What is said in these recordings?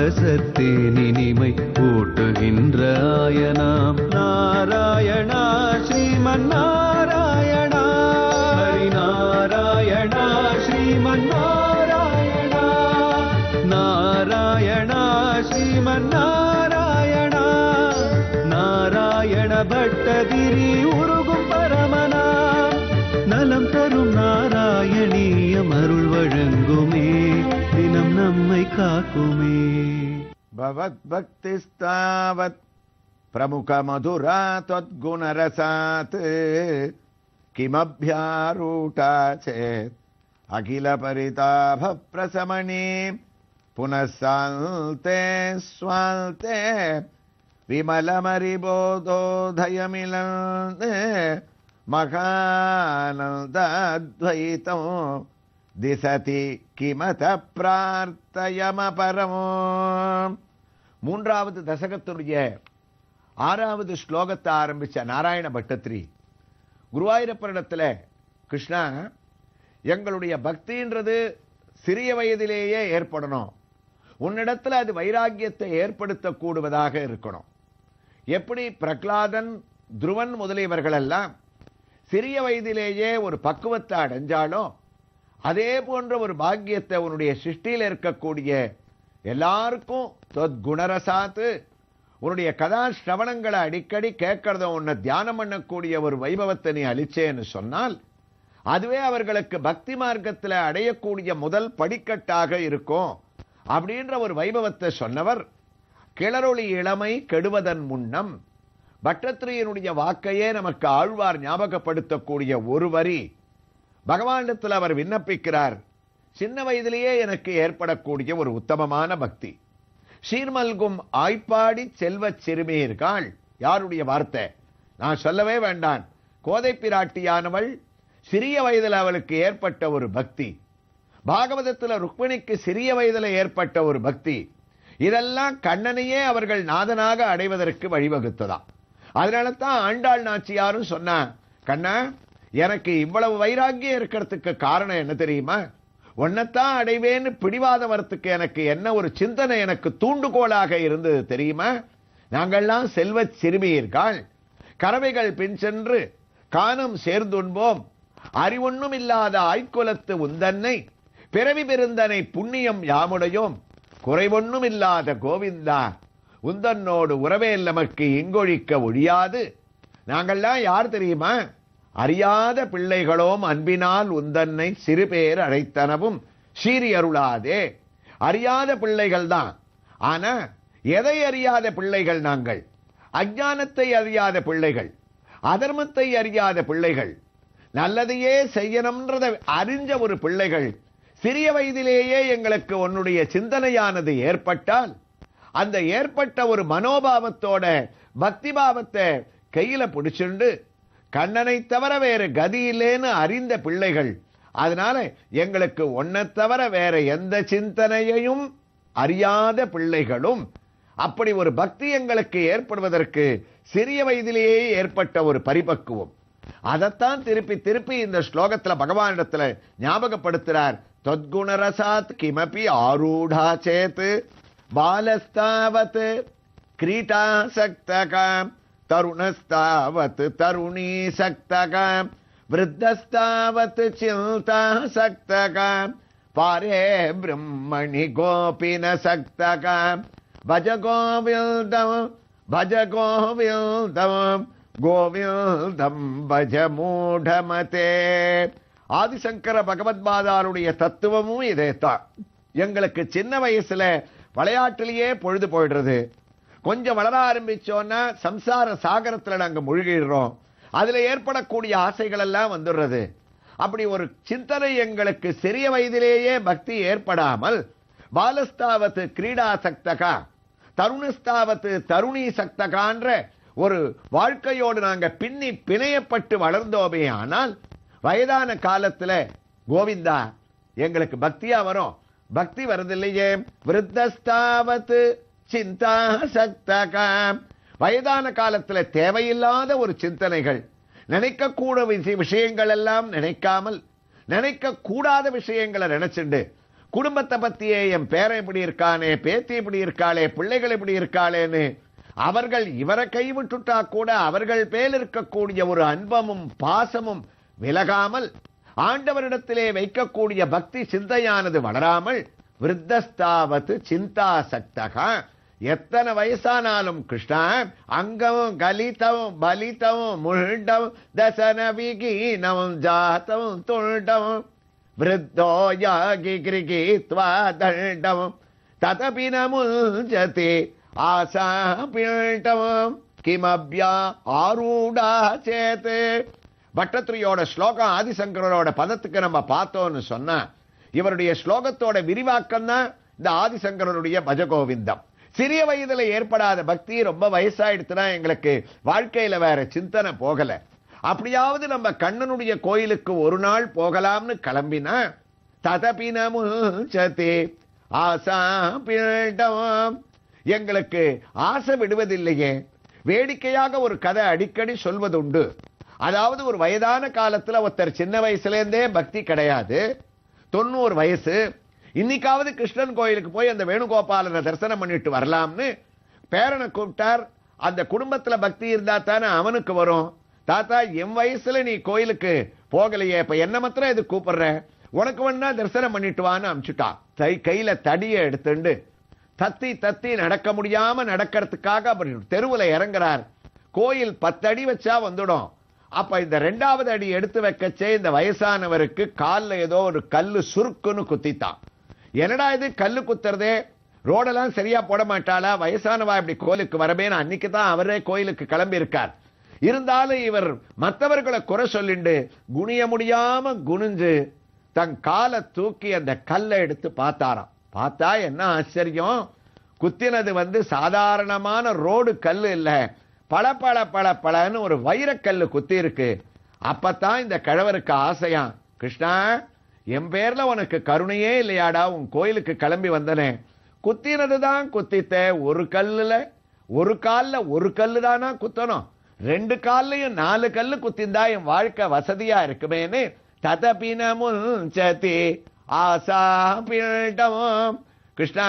ரசத்தேன் இனிமை ஊட்டுகின்ற ஆயனாம் நாராயணா ஸ்ரீமன் நாராயணா ஹரிநாராயணா ஸ்ரீமன் நாராயணா நாராயணா ஸ்ரீமன் நாராயணா நாராயண பட்டதிரி உருகும் பரமனா நலம் தரும் நாராயணீயம் அருள் வழங்குமே தினம் நம்மை காக்குமே. பவத் பக்திஸ்தாவத் பிரமுக மதுரா தத்குணரசாத் கிமப்யாரூடா சேத் அகில பரிதாப பிரசமணி புனசால்தே ஸ்வால்தே விமலமரிபோதோதயமிலந்தே மகானந்தாத்வைதம் திசதி கிமத பிரார்த்தயமபரமோ. மூன்றாவது தசகத்தினுடைய 6வது ஸ்லோகத்தை ஆரம்பிச்ச நாராயண பட்டத்திரி குருவாயூரப்பனிடத்துல, கிருஷ்ணா, எங்களுடைய பக்தின்றது சிறிய வயதிலேயே ஏற்படணும், உன்னிடத்துல அது வைராக்கியத்தை ஏற்படுத்தக்கூடுவதாக இருக்கணும். எப்படி பிரகலாதன், துருவன் முதலியவர்கள் எல்லாம் சிறிய வயதிலேயே ஒரு பக்குவத்தை அடைஞ்சாலோ அதே போன்ற ஒரு பாக்கியத்தை உன்னுடைய சிருஷ்டியில் இருக்கக்கூடிய எல்லாருக்கும் குணரசாத்து உன்னுடைய கதா ஸ்ரவணங்களை அடிக்கடி கேட்கறத உன்னை தியானம் பண்ணக்கூடிய ஒரு வைபவத்தை நீ அளிச்சேன்னு சொன்னால் அதுவே அவர்களுக்கு பக்தி மார்க்கத்தில் அடையக்கூடிய முதல் படிக்கட்டாக இருக்கும் அப்படின்ற ஒரு வைபவத்தை சொன்னவர். கிளரொளி இளமை கெடுவதன் முன்னம் பட்டத்திரியினுடைய வாக்கையே நமக்கு ஆழ்வார் ஞாபகப்படுத்தக்கூடிய ஒரு வரி. பகவானிடத்தில் அவர் விண்ணப்பிக்கிறார், சின்ன வயதிலேயே எனக்கு ஏற்படக்கூடிய ஒரு உத்தமமான பக்தி. சீர்மல்கும் ஆய்ப்பாடி செல்வச் சிறுமியர்கள் யாருடைய வார்த்தை? நான் சொல்லவே வேண்டான். கோதை பிராட்டியானவள் சிறிய வயதில் அவளுக்கு ஏற்பட்ட ஒரு பக்தி, பாகவதத்தில் ருக்மிணிக்கு சிறிய வயதில் ஏற்பட்ட ஒரு பக்தி, இதெல்லாம் கண்ணனையே அவர்கள் நாதனாக அடைவதற்கு வழிவகுத்ததா. அதனால தான் ஆண்டாள் நாச்சியாரும் சொன்னா, கண்ணா, எனக்கு இவ்வளவு வைராக்கியம் இருக்கிறதுக்கு காரணம் என்ன தெரியுமா? ஒன்னத்தான் அடைவேன்னு பிடிவாத வரத்துக்கு எனக்கு என்ன ஒரு சிந்தனை எனக்கு தூண்டுகோலாக இருந்தது தெரியுமா? நாங்கள்லாம் செல்வச் சிறுமியர்கள், கறவைகள் பின் சென்று கானம் சேர்ந்துண்போம், அறிவொன்னும் இல்லாத ஆய்குலத்து உந்தன்னை பிறவி பெருந்தனை புண்ணியம் யாமுடையோம், குறைவொன்னும் இல்லாத கோவிந்தா உந்தன்னோடு உறவேல் நமக்கு இங்கொழிக்க ஒழியாது. நாங்கள்லாம் யார் தெரியுமா? அறியாத பிள்ளைகளோம் அன்பினால் உந்தன்னை சிறு பேர் அழைத்தனவும் சீரி அருளாதே. அறியாத பிள்ளைகள் தான். ஆனா எதை அறியாத பிள்ளைகள் நாங்கள்? அஞ்ஞானத்தை அறியாத பிள்ளைகள், அதர்மத்தை அறியாத பிள்ளைகள், நல்லதையே செய்யணும்ன்றத அறிஞ்ச ஒரு பிள்ளைகள். சிறிய வயதிலேயே எங்களுக்கு உன்னுடைய சிந்தனையானது ஏற்பட்டால் அந்த ஏற்பட்ட ஒரு மனோபாவத்தோட பக்தி பாவத்தை கையில பிடிச்சுண்டு கண்ணனை தவிர வேற கதியிலேன்னு அறிந்த பிள்ளைகள். அதனால எங்களுக்கு ஒன்னை தவிர வேற எந்த சிந்தனையையும் அறியாத பிள்ளைகளும். அப்படி ஒரு பக்தி எங்களுக்கு ஏற்படுவதற்கு சிறிய வயதிலேயே ஏற்பட்ட ஒரு பரிபக்குவம். அதைத்தான் திருப்பி திருப்பி இந்த ஸ்லோகத்துல பகவானிடத்துல ஞாபகப்படுத்துறார். தத்குணரசாத் கிமபி ஆரூடா சேத் பாலஸ்தாவத் கிரீடாசக்தகாம் தருணஸ்தாவத் தருணீசக்தகாம் விருத்தஸ்தாவத் சிந்தாசக்தகாம் பாரே பிரம்மணி கோபினசக்தகாம் பஜ கோவிந்தம் பஜ கோவிந்தம் கோவிந்தம் பஜ மூடமதே. ஆதிசங்கர பகவத்பாதாருடைய தத்துவமும் இதேதான். எங்களுக்கு சின்ன வயசுல விளையாட்டிலேயே பொழுது போயிடுறது. கொஞ்சம் வளர ஆரம்பிச்சோன்னா சம்சார சாகரத்துல நாங்க முழுகிடுறோம். அதுல ஏற்படக்கூடிய ஆசைகள் எல்லாம் வந்துடுறது. அப்படி ஒரு சிந்தனை எங்களுக்கு சிறிய வயதிலேயே பக்தி ஏற்படாமல் பாலஸ்தாவத்து கிரீடாசக்தகா தருணஸ்தாவத்து தருணி சக்தகான்ற ஒரு வாழ்க்கையோடு நாங்க பின்னி பிணையப்பட்டு வளர்ந்தோமே. ஆனால் வயதான காலத்துல கோவிந்தா எங்களுக்கு பக்தியா வரும். பக்தி வருதில்லையே. விருத்தஸ்தாவத்து சிந்தா சக்தகாம் வயதான காலத்துல தேவையில்லாத ஒரு சிந்தனைகள், நினைக்கக்கூட விஷயங்கள் எல்லாம் நினைக்காமல் நினைக்க கூடாத விஷயங்களை நினைச்சுண்டு குடும்பத்தை பத்தியே என் பேரன் இப்படி இருக்கானே, பேத்தி இப்படி இருக்காளே, பிள்ளைகள் இப்படி இருக்காளேன்னு அவர்கள் இவரை கைவிட்டுட்டா கூட அவர்கள் பேர் இருக்கக்கூடிய ஒரு அன்பமும் பாசமும் விலகாமல், ஆண்டவரிடத்திலே வைக்கக்கூடிய பக்தி சிந்தையானது வளராமல், விருத்தஸ்தாவது சிந்தாசக்தகா, எத்தனை வயசானாலும் கிருஷ்ணா அங்கமும் கலிதவும் பலிதவும் முண்டவும் தசன விகீனவும் ஜாத்தவும் துண்டவும் விருத்தோ யாகி கிரிகீத்வா தண்டவும் ததபின முஞ்சதி ஆசா பீட்டவும் கிமப்யா ஆரூடா சேத்து. பட்டத்ரியோட ஸ்லோகம் ஆதிசங்கரோட பதத்துக்கு நம்ம பார்த்தோம்னு சொன்னா, இவருடைய ஸ்லோகத்தோட விரிவாக்கம் தான் இந்த ஆதிசங்கரனுடைய பஜகோவிந்தம். சிறிய வயதுல ஏற்படாத பக்தி ரொம்ப வயசாயிடுச்சுன்னா எங்களுக்கு வாழ்க்கையில வேற சிந்தனை போகல. அப்படியாவது நம்ம கண்ணனுடைய கோயிலுக்கு ஒரு நாள் போகலாம்னு கிளம்பினா, ததபினமுச்சதே ஆசா பீட்டவும், எங்களுக்கு ஆசை விடுவதில்லையே. வேடிக்கையாக ஒரு கதை அடிக்கடி சொல்வதுண்டு. அதாவது ஒரு வயதான காலத்துல ஒருத்தர் சின்ன வயசுல இருந்தே பக்தி கிடையாது, 90 வயசு, இன்னைக்காவது கிருஷ்ணன் கோயிலுக்கு போய் அந்த வேணுகோபாலனை தரிசனம் பண்ணிட்டு வரலாம்னு பேரனை கூப்பிட்டார். அந்த குடும்பத்துல பக்தி இருந்தா தானே அவனுக்கு வரும். தாத்தா, என் வயசுல நீ கோயிலுக்கு போகலையே, இப்ப என்ன மாத்திரம் இது கூப்பிடுற, உனக்கு வேணா தரிசனம் பண்ணிட்டு வான்னு அனுப்பிச்சுட்டான். கையில தடியை எடுத்துண்டு தத்தி தத்தி நடக்க முடியாம நடக்கிறதுக்காக அவர் தெருவுல இறங்குறார். கோயில் 10 அடி வச்சா வந்துடும். அப்ப இந்த 2வது அடி எடுத்து வைக்கச்சே இந்த வயசானவருக்கு கால்ல ஏதோ ஒரு கல்லு சுருக்குன்னு குத்தித்தான். என்னடா இது கல்லு குத்துறதே, ரோடெல்லாம் சரியா போட மாட்டாளா, வயசானவா இப்படி கோயிலுக்கு வரமேன்னு அன்னைக்கு தான் அவரே கோயிலுக்கு கிளம்பி இருக்கார். இருந்தாலும் இவர் மற்றவர்களை குறை சொல்லிண்டு குனிய முடியாம குனிஞ்சு தன் காலை தூக்கி அந்த கல்லை எடுத்து பார்த்தாராம். பார்த்தா என்ன ஆச்சரியம், குத்தினது சாதாரணமான ரோடு கல்லு இல்ல, பல பல பல பலன்னு ஒரு வைரக்கல்லு குத்தி இருக்கு. அப்பத்தான் இந்த கிழவருக்கு ஆசையா, கிருஷ்ணா என் பேர்ல உனக்கு கருணையே இல்லையாடா, உன் கோயிலுக்கு கிளம்பி வந்தனே, குத்தினதுதான் குத்தித்த, ஒரு கல்லுல ஒரு கால்ல ஒரு கல்லு தானா குத்தணும், 2 கால்லையும் 4 கல்லு குத்திந்தா என் வாழ்க்கை வசதியா இருக்குமேன்னு ததபினமுச்சதி ஆசா பீட்டவும். கிருஷ்ணா,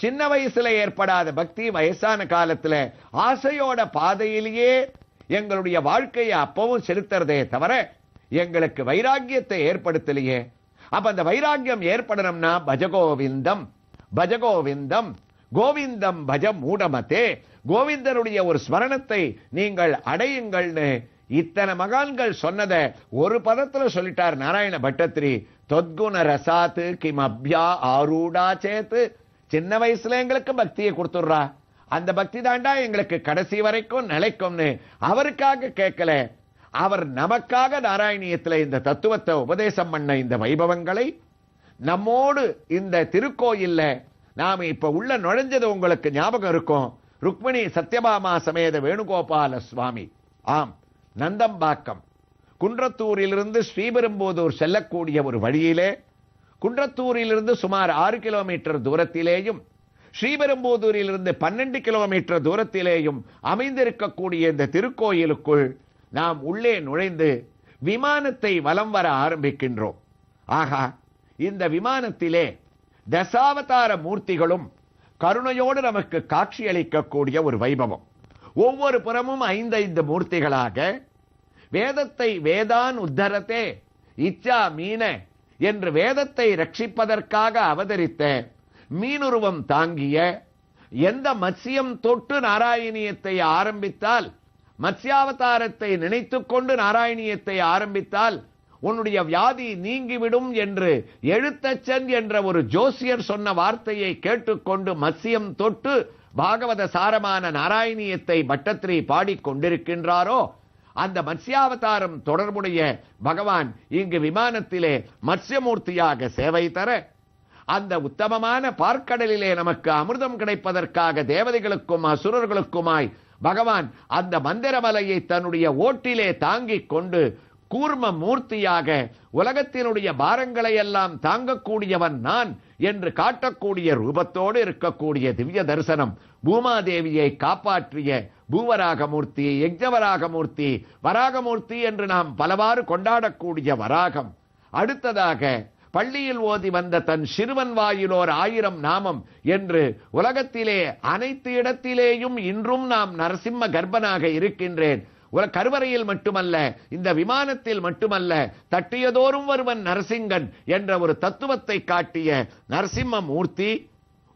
சின்ன வயசுல ஏற்படாத பக்தி வயசான காலத்துல ஆசையோட பாதையிலேயே எங்களுடைய வாழ்க்கையை அப்பவும் செலுத்துறதே தவிர எங்களுக்கு வைராக்கியத்தை ஏற்படுத்தலையே. அப்ப அந்த வைராக்கியம் ஏற்படணும்னா பஜகோவிந்தம் பஜகோவிந்தம் கோவிந்தம் பஜ மூடமதே, கோவிந்தனுடைய ஒரு ஸ்மரணத்தை நீங்கள் அடையுங்கள்னு இத்தனை மகான்கள் சொன்னதை ஒரு பதத்துல சொல்லிட்டார் நாராயண பட்டத்திரி. தொத்குண ரசாத்து கிம் அப்யா ஆரூடா சேத்து, சின்ன வயசுல எங்களுக்கு பக்தியை கொடுத்துடுறா, அந்த பக்தி தாண்டா எங்களுக்கு கடைசி வரைக்கும் நிலைக்கும்னு அவருக்காக கேட்கல, அவர் நமக்காக நாராயணியத்துல இந்த தத்துவத்தை உபதேசம் பண்ண இந்த வைபவங்களை நம்மோடு இந்த திருக்கோயில்ல நாம இப்ப உள்ள நுழைஞ்சது உங்களுக்கு ஞாபகம் இருக்கும். ருக்மிணி சத்யபாமா சமேத வேணுகோபால சுவாமி. ஆம், நந்தம்பாக்கம் குன்றத்தூரிலிருந்து ஸ்ரீபெரும்புதூர் செல்லக்கூடிய ஒரு வழியிலே, குன்றத்தூரிலிருந்து சுமார் 6 கிலோமீட்டர் தூரத்திலேயும் ஸ்ரீபெரும்புதூரிலிருந்து 12 கிலோமீட்டர் தூரத்திலேயும் அமைந்திருக்கக்கூடிய இந்த திருக்கோயிலுக்குள் நாம் உள்ளே நுழைந்து விமானத்தை வலம் வர ஆரம்பிக்கின்றோம். ஆகா, இந்த விமானத்திலே தசாவதார மூர்த்திகளும் கருணையோடு நமக்கு காட்சியளிக்கக்கூடிய ஒரு வைபவம். ஒவ்வொரு புறமும் 5 மூர்த்திகளாக வேதத்தை வேதான் உத்தரத்தே இச்சா மீன என்று வேதத்தை ரட்சிப்பதற்காக அவதரித்த மீனுருவம் தாங்கிய, எந்த மத்ஸ்யம் தொட்டு நாராயணியத்தை ஆரம்பித்தால், மத்ஸ்யாவதாரத்தை நினைத்துக் கொண்டு நாராயணியத்தை ஆரம்பித்தால் உன்னுடைய வியாதி நீங்கிவிடும் என்று எழுத்தச்சன் என்ற ஒரு ஜோசியர் சொன்ன வார்த்தையை கேட்டுக்கொண்டு மத்ஸ்யம் தொட்டு பாகவத சாரமான நாராயணியத்தை பட்டத்திரி பாடிக்கொண்டிருக்கின்றாரோ, அந்த மத்ஸ்யாவதாரம் தொடர்புடைய பகவான் இங்கு விமானத்திலே மத்ஸ்யமூர்த்தியாக சேவை தர, அந்த உத்தமமான பார்க்கடலிலே நமக்கு அமிர்தம் கிடைப்பதற்காக தேவதைகளுக்கும் அசுரர்களுக்குமாய் பகவான் அந்த மந்திரமலையை தன்னுடைய ஓட்டிலே தாங்கிக் கொண்டு கூர்ம மூர்த்தியாக உலகத்தினுடைய பாரங்களை எல்லாம் தாங்கக்கூடியவன் நான் என்று காட்டக்கூடிய ரூபத்தோடு இருக்கக்கூடிய திவ்ய தரிசனம். பூமாதேவியை காப்பாற்றிய பூவராகமூர்த்தி, யஜ்ஞவராகமூர்த்தி, வராகமூர்த்தி என்று நாம் பலவாறு கொண்டாடக்கூடிய வராகம். அடுத்ததாக பள்ளியில் ஓதி வந்த தன் சிறுவன் வாயிலோர் 1000 நாமம் என்று உலகத்திலே அனைத்து இடத்திலேயும் இன்றும் நாம் நரசிம்ம கர்ப்பனாக இருக்கின்றேன். கருவறையில் மட்டுமல்ல, இந்த விமானத்தில் மட்டுமல்ல, தட்டியதோறும் வருவன் நரசிங்கன் என்ற ஒரு தத்துவத்தை காட்டிய நரசிம்ம மூர்த்தி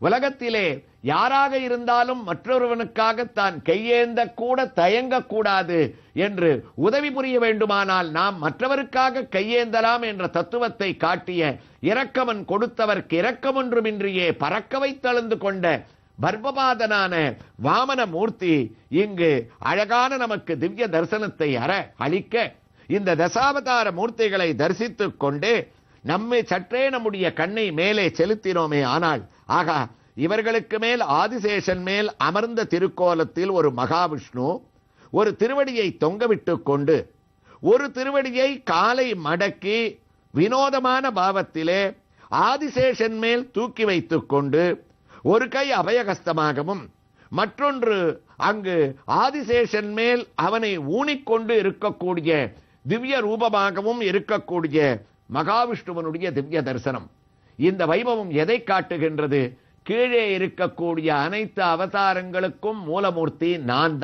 உலகத்திலே யாராக இருந்தாலும் மற்றொருவனுக்காக தான் கையேந்த கூட தயங்கக்கூடாது என்று உதவி புரிய வேண்டுமானால் நாம் மற்றவருக்காக கையேந்தலாம் என்ற தத்துவத்தை காட்டிய இரக்கமன் கொடுத்தவர்க்கு இரக்கமொன்றுமின்றியே பறக்க வைத்தழுந்து கொண்ட பர்பபாதனான வாமன மூர்த்தி இங்கு அழகான நமக்கு திவ்ய தரிசனத்தை அளிக்க இந்த தசாவதார மூர்த்திகளை தரிசித்துக் கொண்டு நம்மை சற்றே நம்முடைய கண்ணை மேலே செலுத்தினோமே ஆனால் ஆகா, இவர்களுக்கு மேல் ஆதிசேஷன் மேல் அமர்ந்த திருக்கோலத்தில் ஒரு மகாவிஷ்ணு ஒரு திருவடியை தொங்கவிட்டுக் கொண்டு ஒரு திருவடியை காலை மடக்கி வினோதமான பாவத்திலே ஆதிசேஷன் மேல் தூக்கி வைத்துக் கொண்டு ஒரு கை அபயகஸ்தமாகவும் மற்றொன்று அங்கு ஆதிசேஷன் மேல் அவனை ஊனிக்கொண்டு இருக்கக்கூடிய திவ்ய ரூபமாகவும் இருக்கக்கூடிய மகாவிஷ்ணுவனுடைய திவ்ய தரிசனம். இந்த வைபவம் எதை காட்டுகின்றது? கீழே இருக்கக்கூடிய அனைத்து அவதாரங்களுக்கும் மூலமூர்த்தி நான்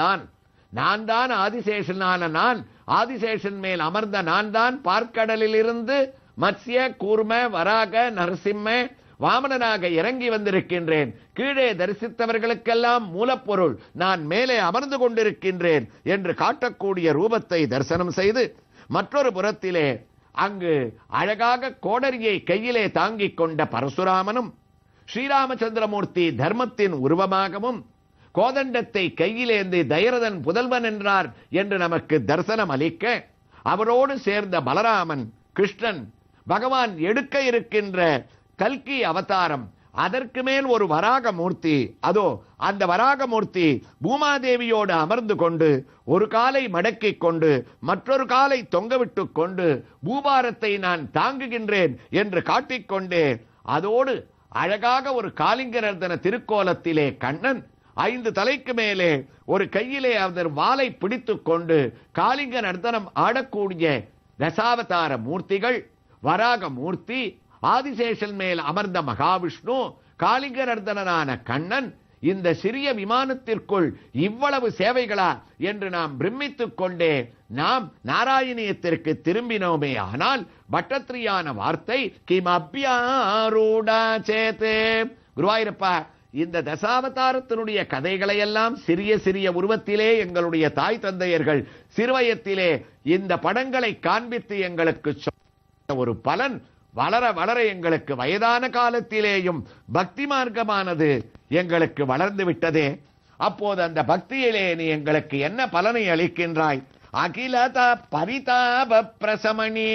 தான் ஆதிசேஷனான நான், ஆதிசேஷன் மேல் அமர்ந்த நான் தான் பார்க்கடலில் இருந்து மத்ஸ்ய கூர்ம வராக நரசிம்ம வாமனனாக இறங்கி வந்திருக்கின்றேன். கீழே தரிசித்தவர்களுக்கெல்லாம் மூலப்பொருள் நான் மேலே அமர்ந்து கொண்டிருக்கின்றேன் என்று காட்டக்கூடிய ரூபத்தை தரிசனம் செய்து மற்றொரு புறத்திலே அங்கு அழகாக கோடரியை கையிலே தாங்கிக் கொண்ட பரசுராமனும் ஸ்ரீராமச்சந்திரமூர்த்தி தர்மத்தின் உருவமாகவும் கோதண்டத்தை கையிலேந்தி தயரதன் புதல்வன் என்றார் என்று நமக்கு தரிசனம் அளிக்க அவரோடு சேர்ந்த பலராமன் கிருஷ்ணன் பகவான் எடுக்க இருக்கின்ற கல்கி அவதாரம், அதற்கு மேல் ஒரு வராக மூர்த்தி, அதோ அந்த வராக மூர்த்தி பூமாதேவியோடு அமர்ந்து கொண்டு ஒரு காலை மடக்கிக் கொண்டு மற்றொரு காலை தொங்கவிட்டுக் கொண்டு பூபாரத்தை நான் தாங்குகின்றேன் என்று காட்டிக்கொண்டே அதோடு அழகாக ஒரு காளிங்கநர்தன திருக்கோலத்திலே கண்ணன் 5 தலைக்கு மேலே ஒரு கையிலே அவர் வாளை பிடித்துக் கொண்டு காளிங்க நர்தனம் ஆடக்கூடிய தசாவதார மூர்த்திகள் வராக மூர்த்தி, ஆதிசேஷன் மேல் அமர்ந்த மகாவிஷ்ணு, காளிங்க நர்தனான கண்ணன். இந்த சிறிய விமானத்திற்குள் இவ்வளவு சேவைகளா என்று நாம் பிரமித்துக் கொண்டே நாம் நாராயணியத்திற்கு திரும்பினோமே ஆனால் பட்டத்ரியான வார்த்தை கிம் அப்யாரூடா சேதே. குருவாயூரப்பா, இந்த தசாவதாரத்தினுடைய கதைகளை எல்லாம் சிறிய சிறிய உருவத்திலே எங்களுடைய தாய் தந்தையர்கள் சிறுவயத்திலே இந்த படங்களை காண்பித்து எங்களுக்கு சொன்ன ஒரு பலன் வளர வளர எங்களுக்கு வயதான காலத்திலேயும் பக்தி மார்க்கமானது எங்களுக்கு வளர்ந்து விட்டதே. அப்போது அந்த பக்தியிலே நீ எங்களுக்கு என்ன பலனை அளிக்கின்றாய்? அகிலதா பரிதாப பிரசமணி,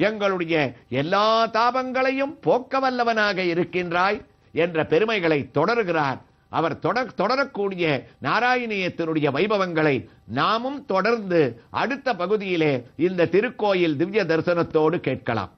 எங்களுடைய எல்லா தாபங்களையும் போக்க வல்லவனாக இருக்கின்றாய் என்ற பெருமைகளை தொடர்கிறார். அவர் தொடரக்கூடிய நாராயணியத்தினுடைய வைபவங்களை நாமும் தொடர்ந்து அடுத்த பகுதியிலே இந்த திருக்கோயில் திவ்ய தரிசனத்தோடு கேட்கலாம்.